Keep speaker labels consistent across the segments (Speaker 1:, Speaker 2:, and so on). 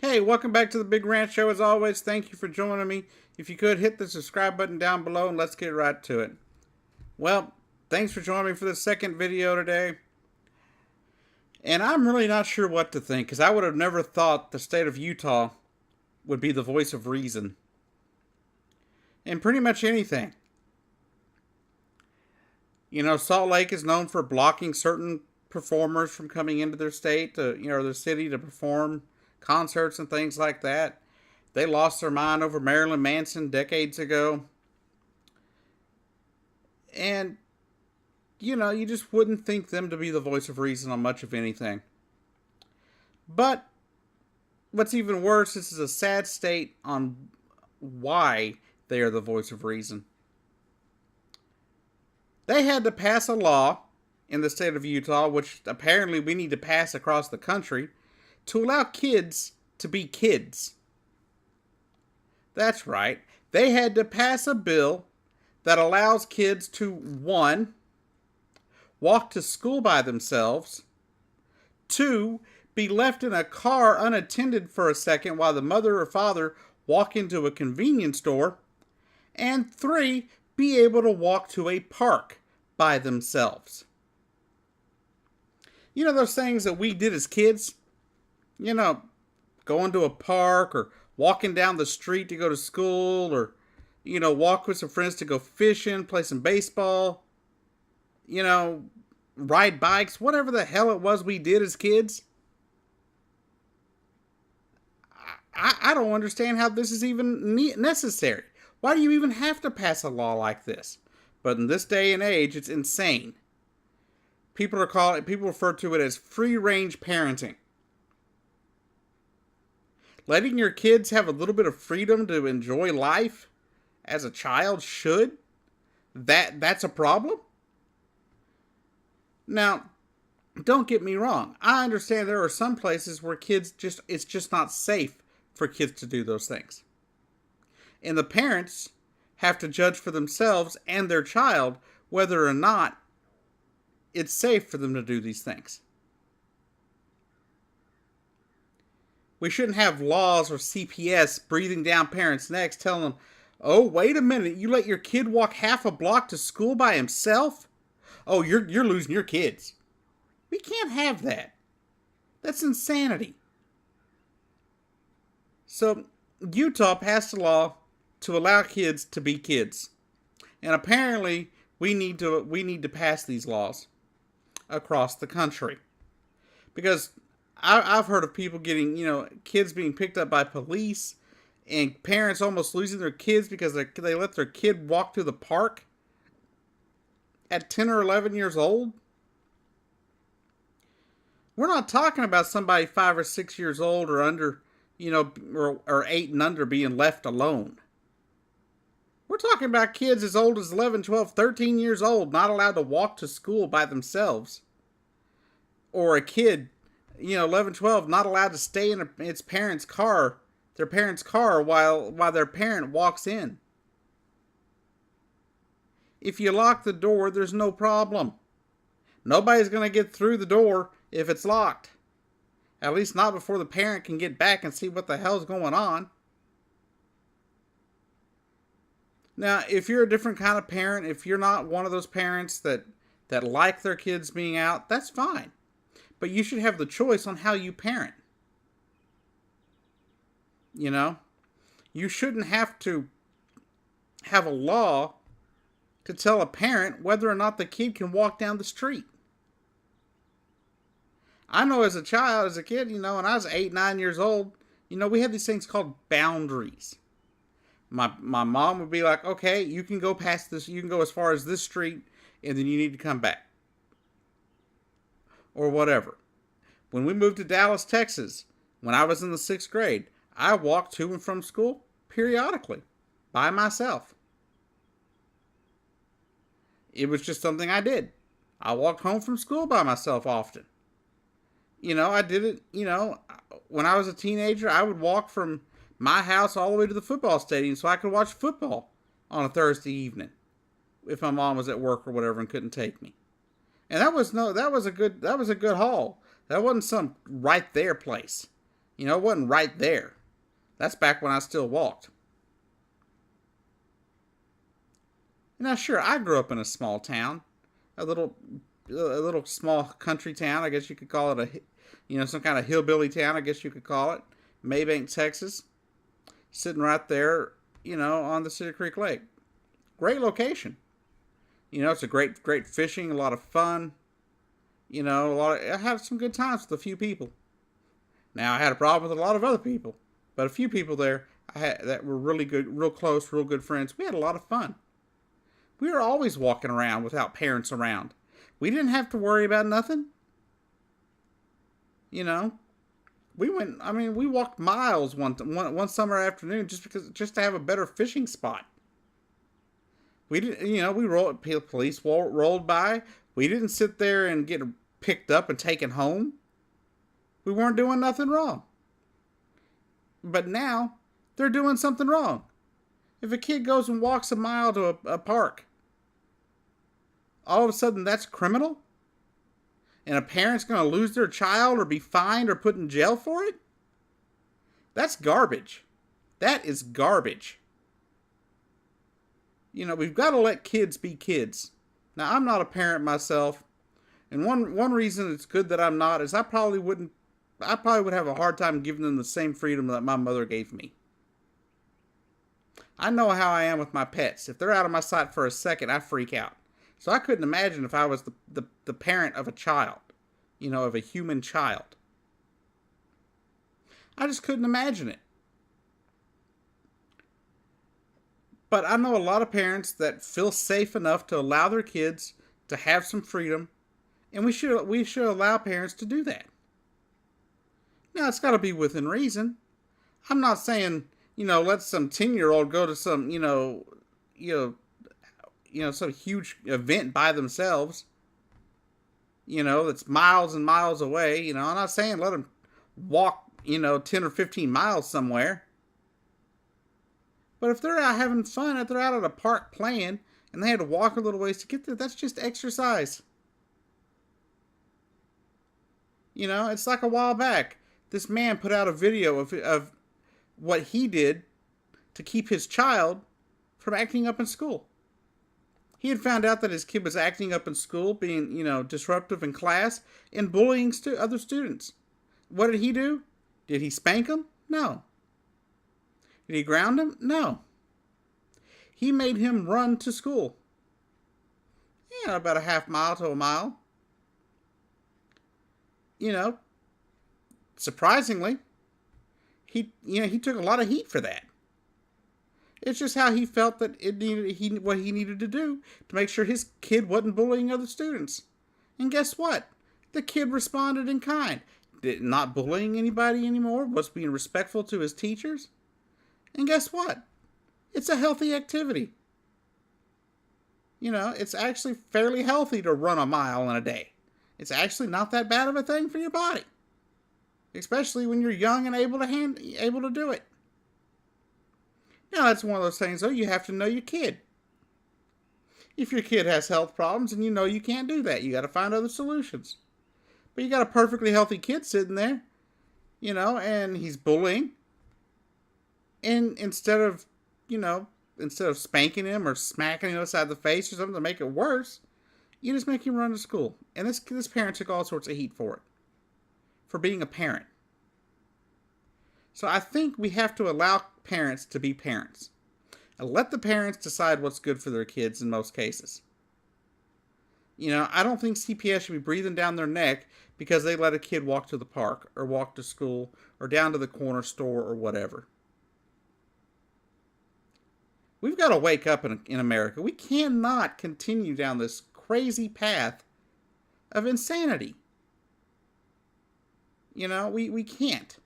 Speaker 1: Hey, welcome back to the Big Ranch Show. As always, thank you for joining me. If you could, hit the subscribe button down below and let's get right to it. Well, thanks for joining me for the second video today. And I'm really not sure what to think because I would have never thought the state of Utah would be the voice of reason in pretty much anything. You know, Salt Lake is known for blocking certain performers from coming into their state, their city to perform concerts and things like that. They lost their mind over Marilyn Manson decades ago. And, you just wouldn't think them to be the voice of reason on much of anything. But what's even worse, this is a sad state on why they are the voice of reason. They had to pass a law in the state of Utah, which apparently we need to pass across the country, to allow kids to be kids. That's right. They had to pass a bill that allows kids to, one, walk to school by themselves, two, be left in a car unattended for a second while the mother or father walk into a convenience store, and three, be able to walk to a park by themselves. You know those things that we did as kids? Going to a park or walking down the street to go to school or, walk with some friends to go fishing, play some baseball, ride bikes, whatever the hell it was we did as kids. I don't understand how this is even necessary. Why do you even have to pass a law like this? But in this day and age, it's insane. People refer to it as free-range parenting. Letting your kids have a little bit of freedom to enjoy life as a child should? That's a problem? Now, don't get me wrong. I understand there are some places where it's just not safe for kids to do those things. And the parents have to judge for themselves and their child whether or not it's safe for them to do these things. We shouldn't have laws or CPS breathing down parents' necks telling them, oh, wait a minute, you let your kid walk half a block to school by himself? Oh, you're losing your kids. We can't have that. That's insanity. So, Utah passed a law to allow kids to be kids. And apparently, we need to pass these laws across the country. Because I've heard of people getting, kids being picked up by police and parents almost losing their kids because they let their kid walk through the park at 10 or 11 years old. We're not talking about somebody 5 or 6 years old or under, or 8 and under being left alone. We're talking about kids as old as 11, 12, 13 years old not allowed to walk to school by themselves. Or a kid 11, 12, not allowed to stay in their parents' car while their parent walks in. If you lock the door, there's no problem. Nobody's going to get through the door if it's locked. At least not before the parent can get back and see what the hell's going on. Now, if you're a different kind of parent, if you're not one of those parents that like their kids being out, that's fine. But you should have the choice on how you parent. You shouldn't have to have a law to tell a parent whether or not the kid can walk down the street. I know as a kid, when I was 8, 9 years old, we had these things called boundaries. My mom would be like, okay, you can go past this, you can go as far as this street, and then you need to come back. Or whatever. When we moved to Dallas, Texas, when I was in the 6th grade, I walked to and from school periodically by myself. It was just something I did. I walked home from school by myself often. I did it, when I was a teenager, I would walk from my house all the way to the football stadium so I could watch football on a Thursday evening if my mom was at work or whatever and couldn't take me. And that was a good haul. That wasn't some right there place. It wasn't right there. That's back when I still walked. Now, sure, I grew up in a small town, a little, a little small country town. I guess you could call it some kind of hillbilly town. I guess you could call it Maybank, Texas, sitting right there, on the Cedar Creek Lake. Great location. It's a great fishing, a lot of fun. I had some good times with a few people. Now I had a problem with a lot of other people, but a few people there I had that were really good, real close, real good friends. We had a lot of fun. We were always walking around without parents around. We didn't have to worry about nothing. We walked miles one summer afternoon just to have a better fishing spot. We didn't, police rolled by. We didn't sit there and get picked up and taken home. We weren't doing nothing wrong. But now, they're doing something wrong. If a kid goes and walks a mile to a park, all of a sudden that's criminal? And a parent's going to lose their child or be fined or put in jail for it? That's garbage. That is garbage. We've got to let kids be kids. Now, I'm not a parent myself. And one reason it's good that I'm not is I probably would have a hard time giving them the same freedom that my mother gave me. I know how I am with my pets. If they're out of my sight for a second, I freak out. So I couldn't imagine if I was the parent of a child, of a human child. I just couldn't imagine it. But I know a lot of parents that feel safe enough to allow their kids to have some freedom, and we should allow parents to do that. Now, it's got to be within reason. I'm not saying, let some 10-year-old go to some, some huge event by themselves, that's miles and miles away. I'm not saying let them walk, 10 or 15 miles somewhere. But if they're out having fun, if they're out at a park playing, and they had to walk a little ways to get there, that's just exercise. It's like a while back. This man put out a video of what he did to keep his child from acting up in school. He had found out that his kid was acting up in school, being, disruptive in class, and bullying other students. What did he do? Did he spank him? No. Did he ground him? No. He made him run to school. About a half mile to a mile. Surprisingly, he took a lot of heat for that. It's just how he felt that what he needed to do to make sure his kid wasn't bullying other students. And guess what? The kid responded in kind. Not bullying anybody anymore, was being respectful to his teachers. And guess what? It's a healthy activity. It's actually fairly healthy to run a mile in a day. It's actually not that bad of a thing for your body. Especially when you're young and able to do it. Now, that's one of those things, though, you have to know your kid. If your kid has health problems and you can't do that, you got to find other solutions. But you got a perfectly healthy kid sitting there, and he's bullying. And instead of spanking him or smacking him upside the face or something to make it worse, you just make him run to school. And this parent took all sorts of heat for it. For being a parent. So I think we have to allow parents to be parents. And let the parents decide what's good for their kids in most cases. I don't think CPS should be breathing down their neck because they let a kid walk to the park or walk to school or down to the corner store or whatever. We've got to wake up in America. We cannot continue down this crazy path of insanity. We can't.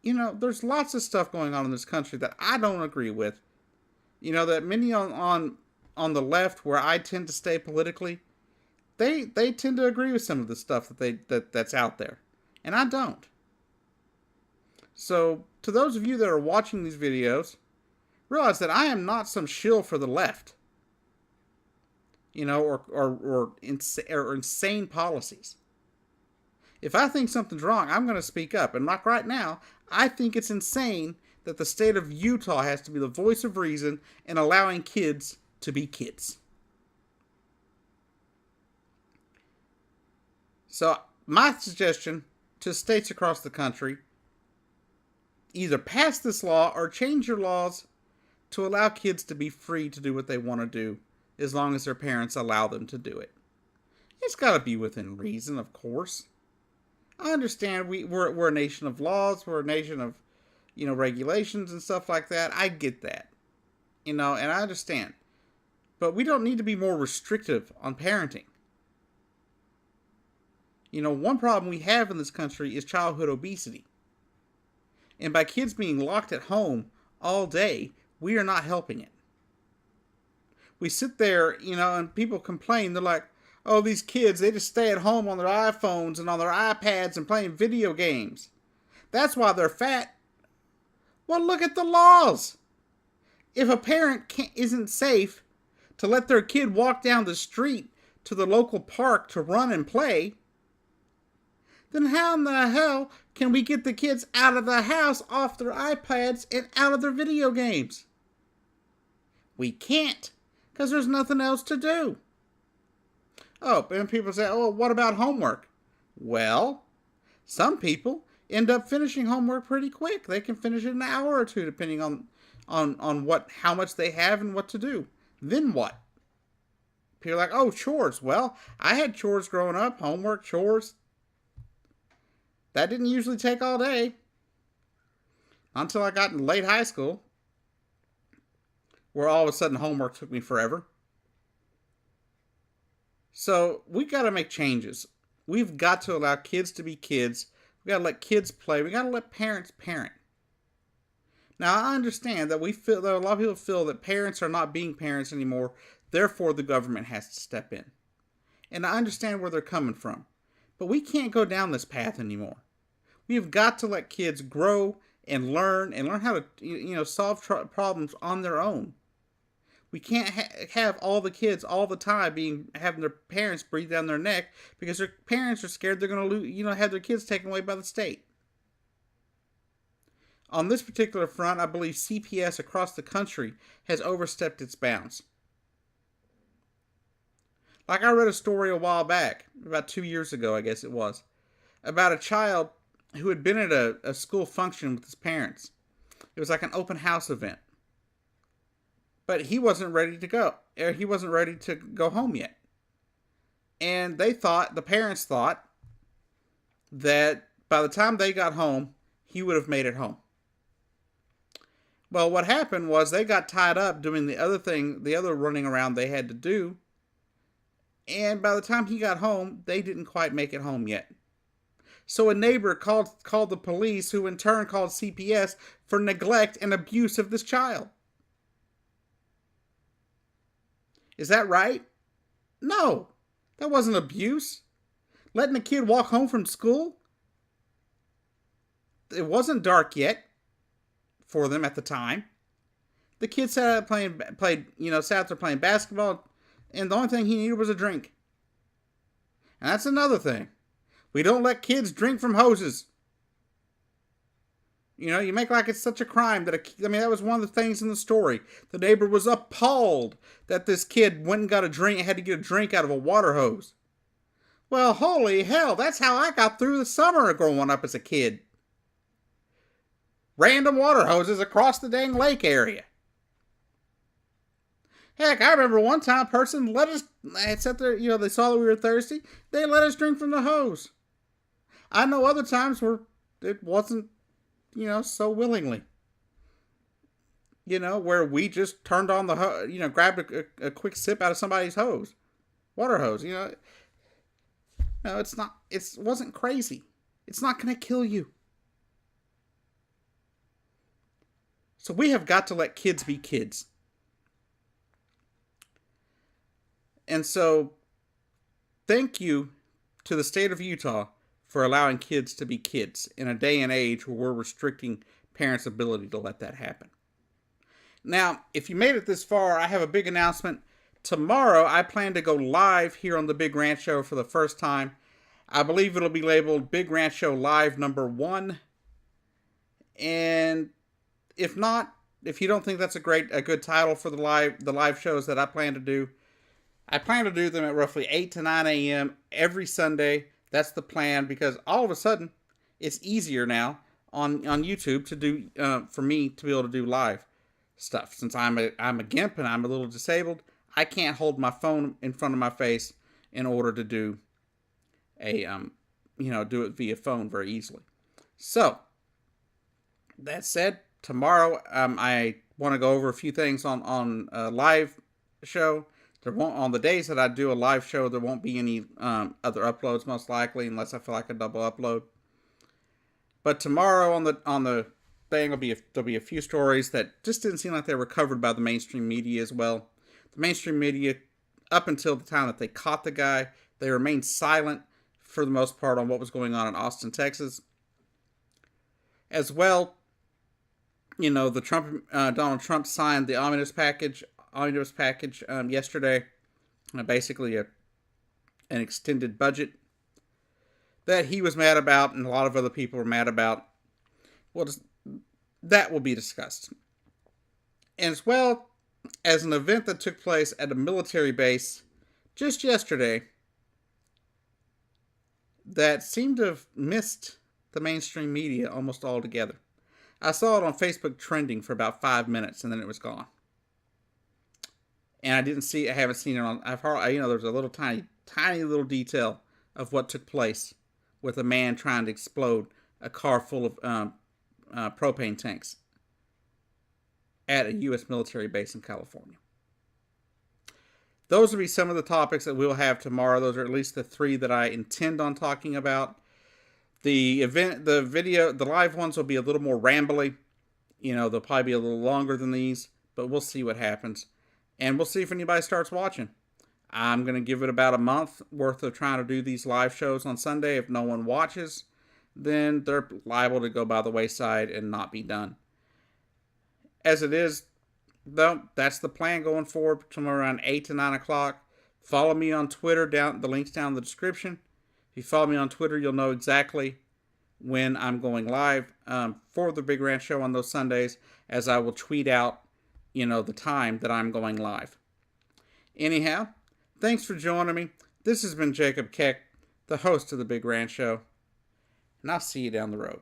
Speaker 1: There's lots of stuff going on in this country that I don't agree with. That many on the left, where I tend to stay politically, they tend to agree with some of the stuff that's out there, and I don't. So, to those of you that are watching these videos, realize that I am not some shill for the left. Or insane policies. If I think something's wrong, I'm going to speak up. And like right now, I think it's insane that the state of Utah has to be the voice of reason in allowing kids to be kids. So, my suggestion to states across the country, either pass this law or change your laws to allow kids to be free to do what they want to do as long as their parents allow them to do it. It's got to be within reason, of course. I understand we're a nation of laws, we're a nation of, regulations and stuff like that. I get that. And I understand. But we don't need to be more restrictive on parenting. One problem we have in this country is childhood obesity. And by kids being locked at home all day, we are not helping it. We sit there, and people complain. They're like, oh, these kids, they just stay at home on their iPhones and on their iPads and playing video games. That's why they're fat. Well, look at the laws. If a parent isn't safe to let their kid walk down the street to the local park to run and play, then how in the hell can we get the kids out of the house, off their iPads, and out of their video games? We can't, because there's nothing else to do. Oh, and people say, oh, what about homework? Well, some people end up finishing homework pretty quick. They can finish it in an hour or two, depending on how much they have and what to do. Then what? People are like, oh, chores. Well, I had chores growing up, homework, chores. That didn't usually take all day. Until I got in late high school, where all of a sudden homework took me forever. So we got to make changes. We've got to allow kids to be kids. We got to let kids play. We got to let parents parent. Now, I understand that that a lot of people feel that parents are not being parents anymore. Therefore, the government has to step in. And I understand where they're coming from. But we can't go down this path anymore. We've got to let kids grow and learn how to solve problems on their own. We can't have all the kids all the time having their parents breathe down their neck because their parents are scared they're going to have their kids taken away by the state. On this particular front, I believe CPS across the country has overstepped its bounds. Like I read a story a while back, about 2 years ago, I guess it was, about a child who had been at a school function with his parents. It was like an open house event. But he wasn't ready to go. He wasn't ready to go home yet. And the parents thought, that by the time they got home, he would have made it home. Well, what happened was they got tied up doing the other running around they had to do. And by the time he got home, they didn't quite make it home yet. So a neighbor called the police, who in turn called CPS for neglect and abuse of this child. Is that right? No, that wasn't abuse. Letting a kid walk home from school? It wasn't dark yet for them at the time. The kid sat out there playing basketball, and the only thing he needed was a drink. And that's another thing. We don't let kids drink from hoses. You make like it's such a crime that was one of the things in the story. The neighbor was appalled that this kid went and got a drink, had to get a drink out of a water hose. Well, holy hell, that's how I got through the summer growing up as a kid. Random water hoses across the dang lake area. Heck, I remember one time a person let us, sat there, they saw that we were thirsty, they let us drink from the hose. I know other times where it wasn't, so willingly. Where we just turned on the hose, grabbed a quick sip out of somebody's water hose. No, it's not, it wasn't crazy. It's not going to kill you. So we have got to let kids be kids. And so, thank you to the state of Utah for allowing kids to be kids in a day and age where we're restricting parents' ability to let that happen. Now, if you made it this far, I have a big announcement. Tomorrow, I plan to go live here on the Big Ranch Show for the first time. I believe it'll be labeled Big Ranch Show Live number 1. And if not, if you don't think that's a good title for the live shows that I plan to do, I plan to do them at roughly 8 to 9 a.m. every Sunday. That's the plan, because all of a sudden it's easier now on YouTube to do for me to be able to do live stuff. Since I'm a gimp and I'm a little disabled, I can't hold my phone in front of my face in order to do do it via phone very easily. So that said, tomorrow I want to go over a few things on a live show. There won't, on the days that I do a live show, there won't be any other uploads, most likely, unless I feel like a double upload. But tomorrow on the thing there'll be a few stories that just didn't seem like they were covered by the mainstream media as well. The mainstream media, up until the time that they caught the guy, they remained silent for the most part on what was going on in Austin, Texas. As well, Donald Trump signed the omnibus package yesterday. Basically an extended budget that he was mad about and a lot of other people were mad about. Well, that will be discussed. And as well as an event that took place at a military base just yesterday that seemed to have missed the mainstream media almost altogether. I saw it on Facebook trending for about 5 minutes and then it was gone. And I haven't seen it on, there's a little tiny little detail of what took place with a man trying to explode a car full of propane tanks at a U.S. military base in California. Those will be some of the topics that we'll have tomorrow. Those are at least the 3 that I intend on talking about. The live ones will be a little more rambly. They'll probably be a little longer than these, but we'll see what happens. And we'll see if anybody starts watching. I'm going to give it about a month worth of trying to do these live shows on Sunday. If no one watches, then they're liable to go by the wayside and not be done. As it is, though, that's the plan going forward, somewhere around 8 to 9 o'clock. Follow me on Twitter, the link's down in the description. If you follow me on Twitter, you'll know exactly when I'm going live for the Big Ranch Show on those Sundays, as I will tweet out, the time that I'm going live. Anyhow, thanks for joining me. This has been Jacob Keck, the host of the Big Ranch Show, and I'll see you down the road.